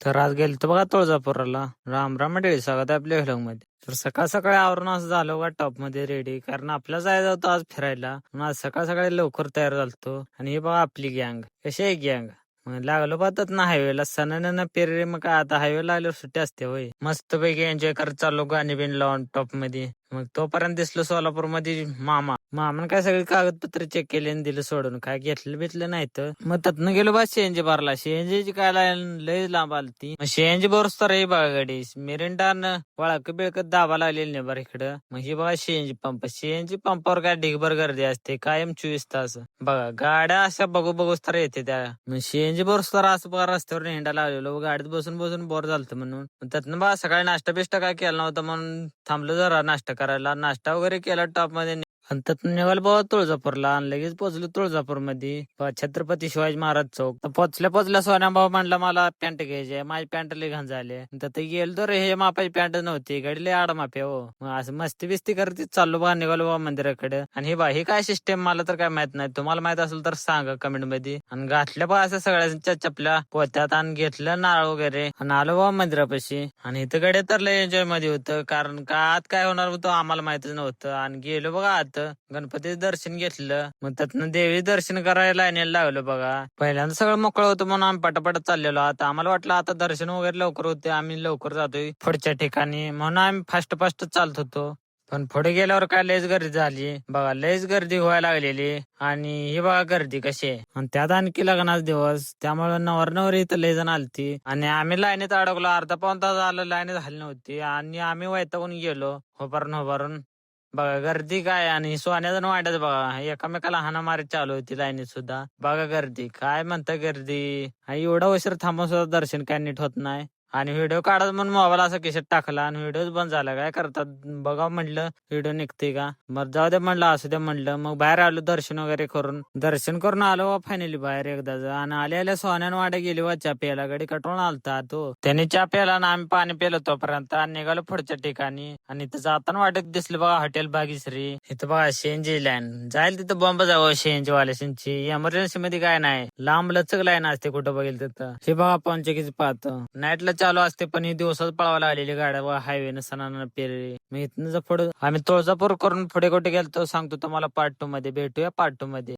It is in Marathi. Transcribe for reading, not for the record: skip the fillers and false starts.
तर आज गेलतो बघा तुळजापुराला. राम राम मंडळी, स्वागत आहे आपल्या व्लॉग मध्ये. तर सकाळ सकाळी आवरून असं झालं बघा टॉप मध्ये रेडी, कारण आपला जायचं होतं आज फिरायला. म्हणून आज सकाळ सकाळी लवकर तयार झालतो. आणि हे बघा आपली गँग कशी आहे गँग. मग लागलो पाहतात ना हायवेला, सणानं पेरे. मग काय आता हायवे लागल्यावर सुट्टी असते होय. मस्त पैकी एन्जॉय करत चाललो गाणी बिन लावून टॉप मध्ये. मग तोपर्यंत दिसलो सोलापूर मध्ये मामानं काय सगळी कागदपत्र चेक केले आणि दिलं सोडून. काय घेतलं बितलं नाही तर मग त्यातनं गेलो बा सीएनजी भरला. सीएनजी काय लय लांब आलती. मग सीएनजी बरोच तर आहे बघा गाडी. मिरिंडानं वळक बिळकत दाबा लागलेली नाही बरं इकडं. मग ही बघा सीएनजी पंपावर काय ढिगभर गर्दी असते कायम 24 तास. बघा गाड्या अशा बघू बघूच तर येते त्या. मग सीएनजी बरोच तर असं बघा रस्त्यावर हिंडा लागलेलो, गाडीत बसून बसून बोर झालतं म्हणून. त्यातनं बघा सकाळी नाश्ता बिष्टा काय केला नव्हता म्हणून थांबलो जरा नाश्ता करायला. नाश्ता वगैरे केला टॉप मध्ये. आणि त्यातून निघालो बाबा तुळजापूरला. आणि लगेच पोहोचलो तुळजापूर मध्ये छत्रपती शिवाजी महाराज चौक. तर पोचल्या सोन्या भाऊ म्हणला मला पॅन्ट घ्यायची आहे, माझी पॅन्ट लई घाण झाली. तर गेलो तर हे मापाची पॅन्ट नव्हती, गाडी लई आड मापे हो. मग असं मस्ती बिस्ती करत चाललो बा, निघालो बाबा मंदिराकडे. आणि हे काय सिस्टेम मला तर काय माहित नाही, तुम्हाला माहित असेल तर सांगा कमेंट मध्ये. आणि घातल्या बा असं सगळ्यांच्या चपल्या पोत्यात आणि घेतलं नारळ वगैरे आणि आलो बाबा मंदिरापाशी. आणि इथं गडे तर लय एन्जॉय मध्ये होतं, कारण का आत काय होणार होतं आम्हाला माहितच नव्हतं. आणि गेलो बघा आत, गणपतीचं दर्शन घेतलं. मग त्यातनं देवी दर्शन करायला लाईनीला लागलो बघा. पहिल्यांदा सगळं मोकळं होतं म्हणून आम्ही पटापट चाललेलो. आता आम्हाला वाटलं आता दर्शन वगैरे लवकर होते, आम्ही लवकर जातोय पुढच्या ठिकाणी, म्हणून आम्ही फास्ट फास्ट चालत होतो. पण पुढे गेल्यावर काय लयच गर्दी झाली बघा, लयच गर्दी व्हायला लागलेली. आणि ही बघा गर्दी कशी आहे. आणि त्यात आणखी लग्नाचा दिवस, त्यामुळे नवर इथं लय जण आलती. आणि आम्ही लाईनीत अडकलो, अर्धा पाऊण तास आलं लाईनीत झाली नव्हती. आणि आम्ही वैतागून गेलो उभारून बघा गर्दी काय. आणि सोन्याचं वाट्याच बघा, एकामेकाला हाणामारी चालू होती लाईनीत सुद्धा. बघा गर्दी काय म्हणता गर्दी. आणि एवढा उशीर थांबून सुद्धा दर्शन काय नीट होत नाही. आणि व्हिडिओ काढत म्हणून मोबाईल असा खिशात टाकला आणि व्हिडिओच बंद झाला. काय करतात बघा म्हटलं व्हिडिओ निघते का. मग जाऊ दे म्हणलं, असू दे म्हणलं. मग बाहेर आलो दर्शन करून आलो फायनली बाहेर एकदाच. आणि आल्या सोन्यान वाड्या गेली वा चा प्यायला. गाडी कटवून आलता तो, त्याने चा प्याला आणि आम्ही पाणी पिलो तोपर्यंत. आणि निघालो पुढच्या ठिकाणी. आणि इथं जाताना वाटत दिसलं बघा हॉटेल भाग्यश्री. इथं बघा सीएनजी लाईन जाईल तिथं बॉम्ब जावं सीएनजी वाल्याशी. इमर्जन्सी मध्ये काय नाही, लांब लचक लाईन असते कुठं बघेल तिथं. हे बघा पंचकीच पाहतो नाईटला चालू असते, पण ही दिवसाच पळायला आलेली गाड्या हायवे नसताना पेरली. मग इथनं पुढे आम्ही तुळजापूर करून पुढे कुठे गेलतो सांगतो तुम्हाला पार्ट 2 मध्ये. भेटूया पार्ट 2 मध्ये.